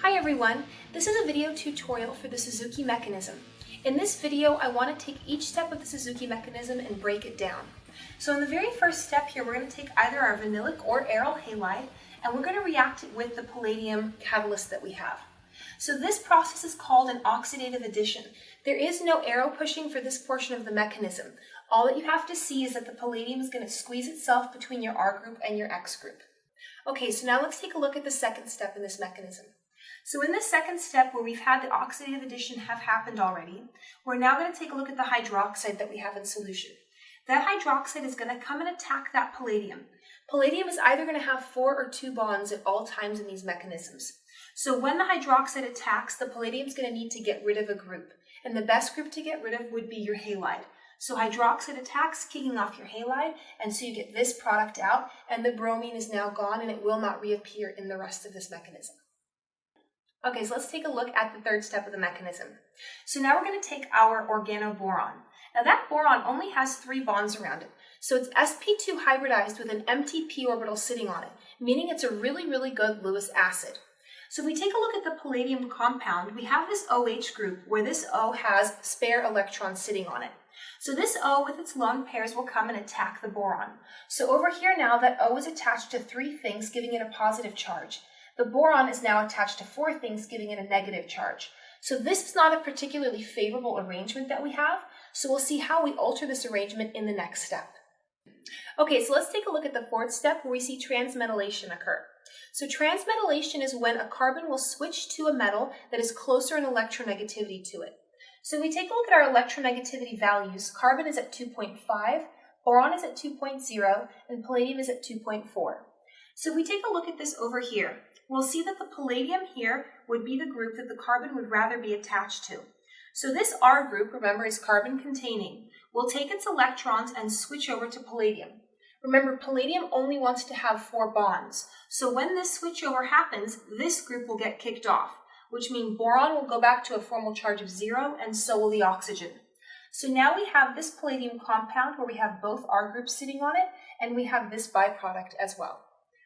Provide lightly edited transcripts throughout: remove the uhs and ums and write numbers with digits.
Hi everyone, this is a video tutorial for the Suzuki mechanism. In this video, I want to take each step of the Suzuki mechanism and break it down. So in the very first step here, we're going to take either our vanillic or aryl halide, and we're going to react it with the palladium catalyst that we have. So this process is called an oxidative addition. There is no arrow pushing for this portion of the mechanism. All that you have to see is that the palladium is going to squeeze itself between your R group and your X group. Okay, so now let's take a look at the second step in this mechanism. So in this second step, where we've had the oxidative addition have happened already, we're now going to take a look at the hydroxide that we have in solution. That hydroxide is going to come and attack that palladium. Palladium is either going to have 4 or 2 bonds at all times in these mechanisms. So when the hydroxide attacks, the palladium is going to need to get rid of a group. And the best group to get rid of would be your halide. So hydroxide attacks, kicking off your halide, and so you get this product out, and the bromine is now gone and it will not reappear in the rest of this mechanism. Okay, so let's take a look at the third step of the mechanism. So now we're going to take our organoboron. Now that boron only has 3 bonds around it. So it's sp2 hybridized with an empty p orbital sitting on it, meaning it's a really good Lewis acid. So if we take a look at the palladium compound, we have this OH group where this O has spare electrons sitting on it. So this O with its lone pairs will come and attack the boron. So over here now that O is attached to 3 things, giving it a positive charge. The boron is now attached to 4 things, giving it a negative charge. So this is not a particularly favorable arrangement that we have, so we'll see how we alter this arrangement in the next step. Okay, so let's take a look at the fourth step where we see transmetallation occur. So transmetallation is when a carbon will switch to a metal that is closer in electronegativity to it. So we take a look at our electronegativity values. Carbon is at 2.5, boron is at 2.0, and palladium is at 2.4. So if we take a look at this over here, we'll see that the palladium here would be the group that the carbon would rather be attached to. So this R group, remember, is carbon containing. Will take its electrons and switch over to palladium. Remember, palladium only wants to have 4 bonds. So when this switchover happens, this group will get kicked off, which means boron will go back to a formal charge of 0, and so will the oxygen. So now we have this palladium compound where we have both R groups sitting on it, and we have this byproduct as well.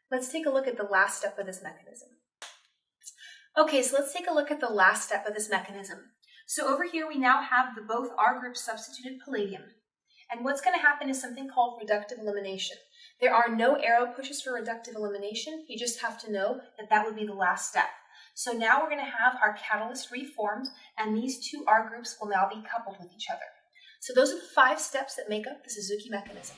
Let's take a look at the last step of this mechanism. Okay, so let's take a look at the last step of this mechanism. So over here we now have the both R groups substituted palladium. And what's going to happen is something called reductive elimination. There are no arrow pushes for reductive elimination. You just have to know that that would be the last step. So now we're going to have our catalyst reformed, and these 2 R groups will now be coupled with each other. So those are the 5 steps that make up the Suzuki mechanism.